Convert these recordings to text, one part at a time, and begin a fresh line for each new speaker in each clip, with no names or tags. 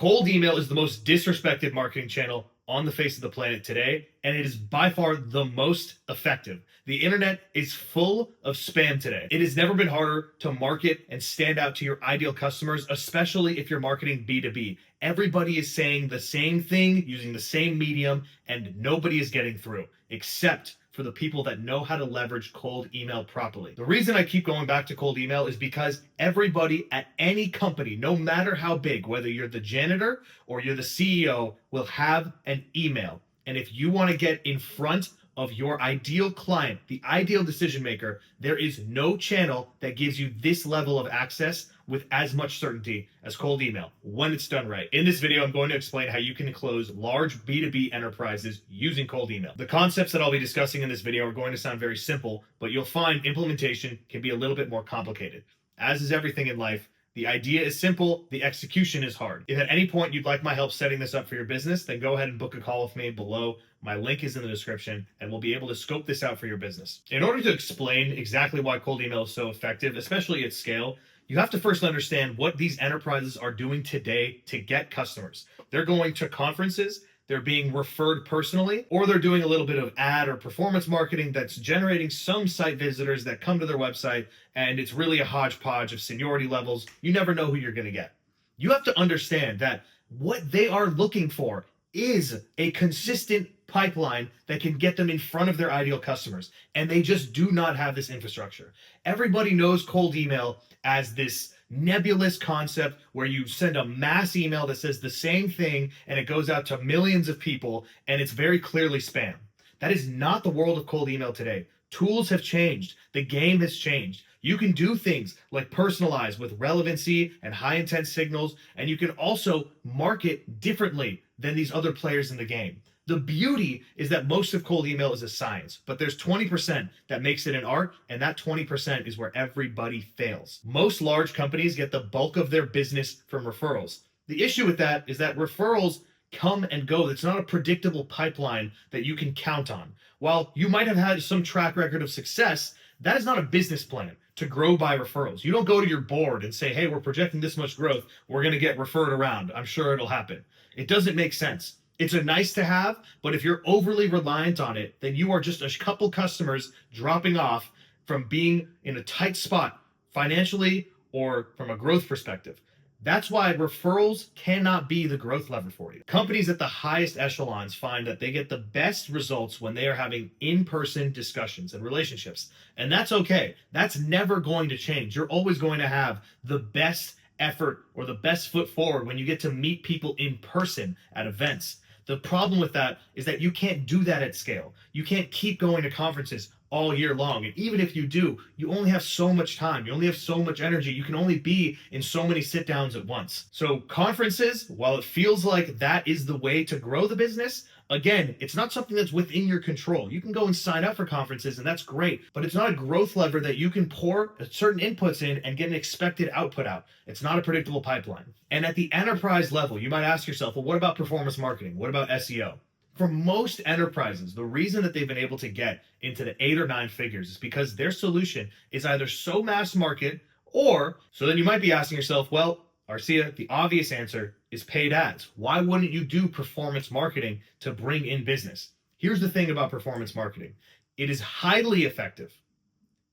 Cold email is the most disrespected marketing channel on the face of the planet today, and it is by far the most effective. The internet is full of spam today. It has never been harder to market and stand out to your ideal customers, especially if you're marketing B2B. Everybody is saying the same thing, using the same medium, and nobody is getting through, except for the people that know how to leverage cold email properly. The reason I keep going back to cold email is because everybody at any company, no matter how big, whether you're the janitor or you're the CEO, will have an email. And if you want to get in front of your ideal client, the ideal decision maker, there is no channel that gives you this level of access with as much certainty as cold email when it's done right. In this video, I'm going to explain how you can close large B2B enterprises using cold email. The concepts that I'll be discussing in this video are going to sound very simple, but you'll find implementation can be a little bit more complicated. As is everything in life, the idea is simple, the execution is hard. If at any point you'd like my help setting this up for your business, then go ahead and book a call with me below. My link is in the description, and we'll be able to scope this out for your business. In order to explain exactly why cold email is so effective, especially at scale, you have to first understand what these enterprises are doing today to get customers. They're going to conferences, they're being referred personally, or they're doing a little bit of ad or performance marketing that's generating some site visitors that come to their website, and it's really a hodgepodge of seniority levels. You never know who you're going to get. You have to understand that what they are looking for is a consistent pipeline that can get them in front of their ideal customers, and they just do not have this infrastructure. Everybody knows cold email as this nebulous concept where you send a mass email that says the same thing and it goes out to millions of people and it's very clearly spam. That is not the world of cold email today. Tools have changed. The game has changed. You can do things like personalize with relevancy and high intent signals, and you can also market differently than these other players in the game. The beauty is that most of cold email is a science, but there's 20% that makes it an art, and that 20% is where everybody fails. Most large companies get the bulk of their business from referrals. The issue with that is that referrals come and go. It's not a predictable pipeline that you can count on. While you might have had some track record of success, that is not a business plan to grow by referrals. You don't go to your board and say, hey, we're projecting this much growth. We're going to get referred around. I'm sure it'll happen. It doesn't make sense. It's a nice to have, but if you're overly reliant on it, then you are just a couple customers dropping off from being in a tight spot financially or from a growth perspective. That's why referrals cannot be the growth lever for you. Companies at the highest echelons find that they get the best results when they are having in-person discussions and relationships. And that's okay. That's never going to change. You're always going to have the best effort or the best foot forward when you get to meet people in person at events. The problem with that is that you can't do that at scale. You can't keep going to conferences all year long. And even if you do, you only have so much time. You only have so much energy. You can only be in so many sit downs at once. So conferences, while it feels like that is the way to grow the business, again, it's not something that's within your control. You can go and sign up for conferences and that's great, but it's not a growth lever that you can pour certain inputs in and get an expected output out. It's not a predictable pipeline. And at the enterprise level, you might ask yourself, well, what about performance marketing? What about SEO? For most enterprises, the reason that they've been able to get into the 8 or 9 figures is because their solution is either so mass market or, so then you might be asking yourself, well, Arcia, the obvious answer is paid ads. Why wouldn't you do performance marketing to bring in business? Here's the thing about performance marketing. It is highly effective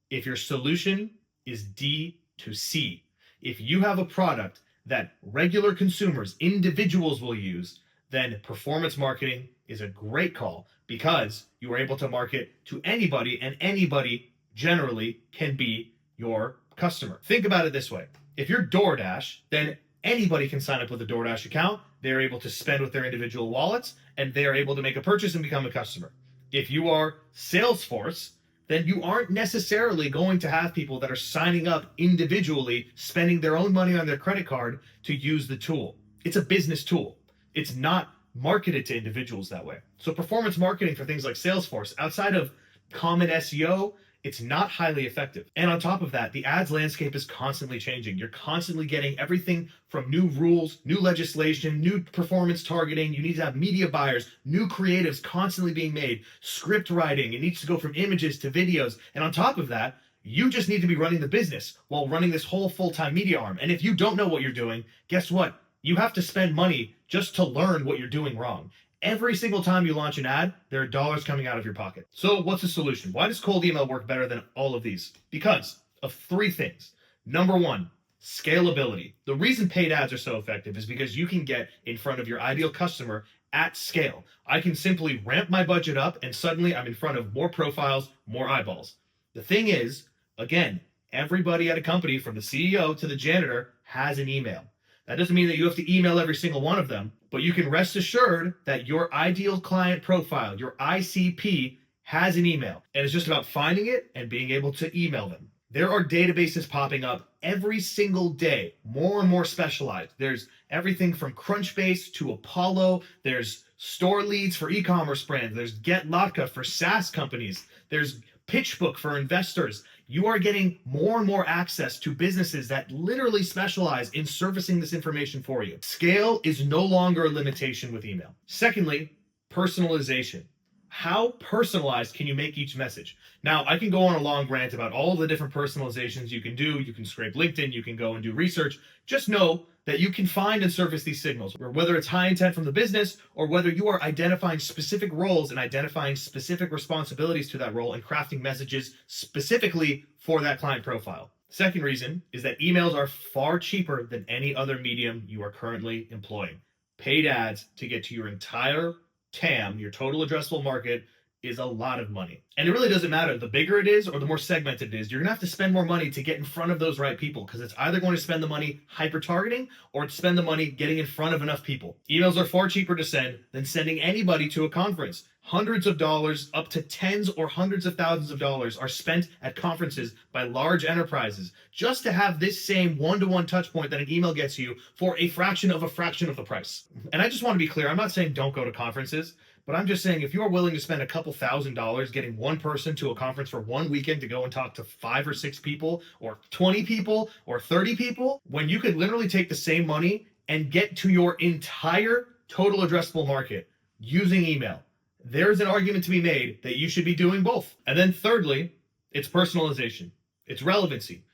if your solution is D2C. If you have a product that regular consumers, individuals will use, then performance marketing is a great call because you are able to market to anybody, and anybody generally can be your customer. Think about it this way. If you're DoorDash, then anybody can sign up with a DoorDash account. They're able to spend with their individual wallets, and they're able to make a purchase and become a customer. If you are Salesforce, then you aren't necessarily going to have people that are signing up individually, spending their own money on their credit card to use the tool. It's a business tool. It's not marketed to individuals that way. So performance marketing for things like Salesforce, outside of common SEO, it's not highly effective. And on top of that, the ads landscape is constantly changing. You're constantly getting everything from new rules, new legislation, new performance targeting. You need to have media buyers, new creatives constantly being made, script writing. It needs to go from images to videos. And on top of that, you just need to be running the business while running this whole full-time media arm. And if you don't know what you're doing, guess what? You have to spend money just to learn what you're doing wrong. Every single time you launch an ad, there are dollars coming out of your pocket. So what's the solution? Why does cold email work better than all of these? Because of three things. Number one, scalability. The reason paid ads are so effective is because you can get in front of your ideal customer at scale. I can simply ramp my budget up and suddenly I'm in front of more profiles, more eyeballs. The thing is, again, everybody at a company from the CEO to the janitor has an email. That doesn't mean that you have to email every single one of them, but you can rest assured that your ideal client profile, your ICP, has an email. And it's just about finding it and being able to email them. There are databases popping up every single day, more and more specialized. There's everything from Crunchbase to Apollo. There's store leads for e-commerce brands. There's GetLotka for SaaS companies. There's PitchBook for investors. You are getting more and more access to businesses that literally specialize in surfacing this information for you. Scale is no longer a limitation with email. Secondly, personalization. How personalized can you make each message? Now, I can go on a long rant about all the different personalizations you can do. You can scrape LinkedIn, you can go and do research. Just know that you can find and surface these signals, whether it's high intent from the business or whether you are identifying specific roles and identifying specific responsibilities to that role and crafting messages specifically for that client profile. Second reason is that emails are far cheaper than any other medium you are currently employing. Paid ads to get to your entire TAM, your total addressable market, is a lot of money. And it really doesn't matter. The bigger it is or the more segmented it is, you're going to have to spend more money to get in front of those right people because it's either going to spend the money hyper-targeting or spend the money getting in front of enough people. Emails are far cheaper to send than sending anybody to a conference. Hundreds of dollars, up to tens or hundreds of thousands of dollars are spent at conferences by large enterprises just to have this same one-to-one touch point that an email gets you for a fraction of the price. And I just want to be clear, I'm not saying don't go to conferences, but I'm just saying if you are willing to spend a couple $1,000s getting one person to a conference for one weekend to go and talk to 5 or 6 people or 20 people or 30 people, when you could literally take the same money and get to your entire total addressable market using email, there's an argument to be made that you should be doing both. And then thirdly, it's personalization. It's relevancy.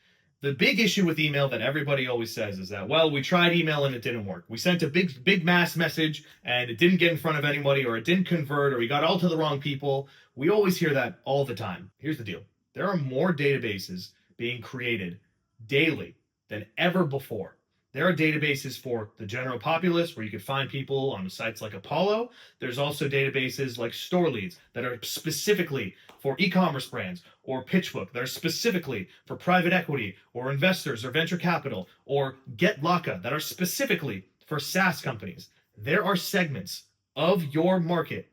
The big issue with email that everybody always says is that, well, we tried email and it didn't work. We sent a big mass message and it didn't get in front of anybody, or it didn't convert, or we got all to the wrong people. We always hear that all the time. Here's the deal. There are more databases being created daily than ever before. There are databases for the general populace where you can find people on sites like Apollo. There's also databases like Store Leads that are specifically for e-commerce brands, or PitchBook that are specifically for private equity or investors or venture capital, or GetLotka that are specifically for SaaS companies. There are segments of your market.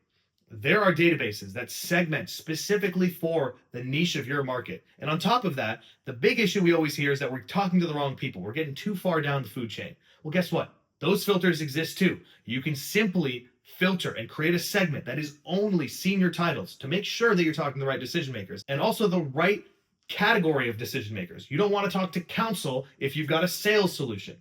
There are databases that segment specifically for the niche of your market. And on top of that, the big issue we always hear is that we're talking to the wrong people. We're getting too far down the food chain. Well, guess what? Those filters exist too. You can simply filter and create a segment that is only senior titles to make sure that you're talking to the right decision makers and also the right category of decision makers. You don't want to talk to counsel if you've got a sales solution.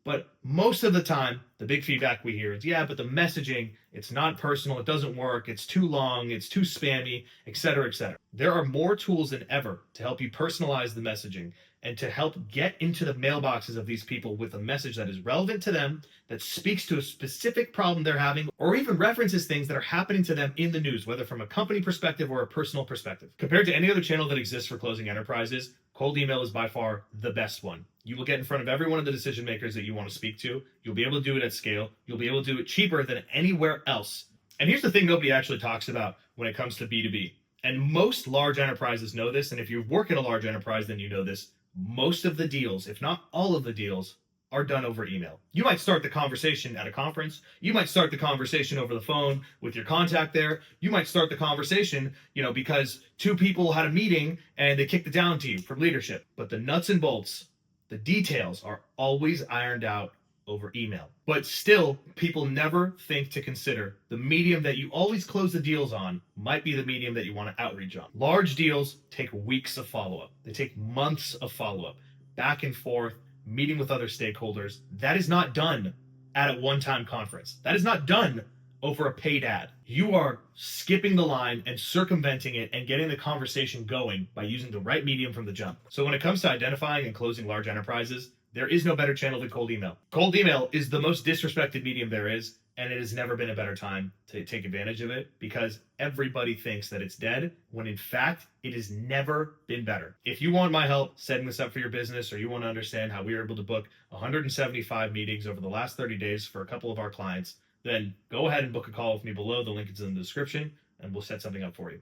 But most of the time, the big feedback we hear is, yeah, but the messaging, it's not personal, it doesn't work, it's too long, it's too spammy, etc., etc. There are more tools than ever to help you personalize the messaging and to help get into the mailboxes of these people with a message that is relevant to them, that speaks to a specific problem they're having, or even references things that are happening to them in the news, whether from a company perspective or a personal perspective. Compared to any other channel that exists for closing enterprises, cold email is by far the best one. You will get in front of every one of the decision makers that you want to speak to. You'll be able to do it at scale. You'll be able to do it cheaper than anywhere else. And here's the thing nobody actually talks about when it comes to B2B. And most large enterprises know this. And if you work in a large enterprise, then you know this. Most of the deals, if not all of the deals, are done over email. You might start the conversation at a conference. You might start the conversation over the phone with your contact there. You might start the conversation, because 2 people had a meeting and they kicked it down to you from leadership. But the nuts and bolts, the details are always ironed out over email. But still, people never think to consider the medium that you always close the deals on might be the medium that you want to outreach on. Large deals take weeks of follow-up. They take months of follow-up, back and forth, meeting with other stakeholders. That is not done at a one-time conference. That is not done over a paid ad. You are skipping the line and circumventing it and getting the conversation going by using the right medium from the jump. So when it comes to identifying and closing large enterprises, There is no better channel than cold email. Cold email is the most disrespected medium there is, and it has never been a better time to take advantage of it because everybody thinks that it's dead when in fact it has never been better. If you want my help setting this up for your business, or you want to understand how we were able to book 175 meetings over the last 30 days for a couple of our clients, then go ahead and book a call with me below. The link is in the description and we'll set something up for you.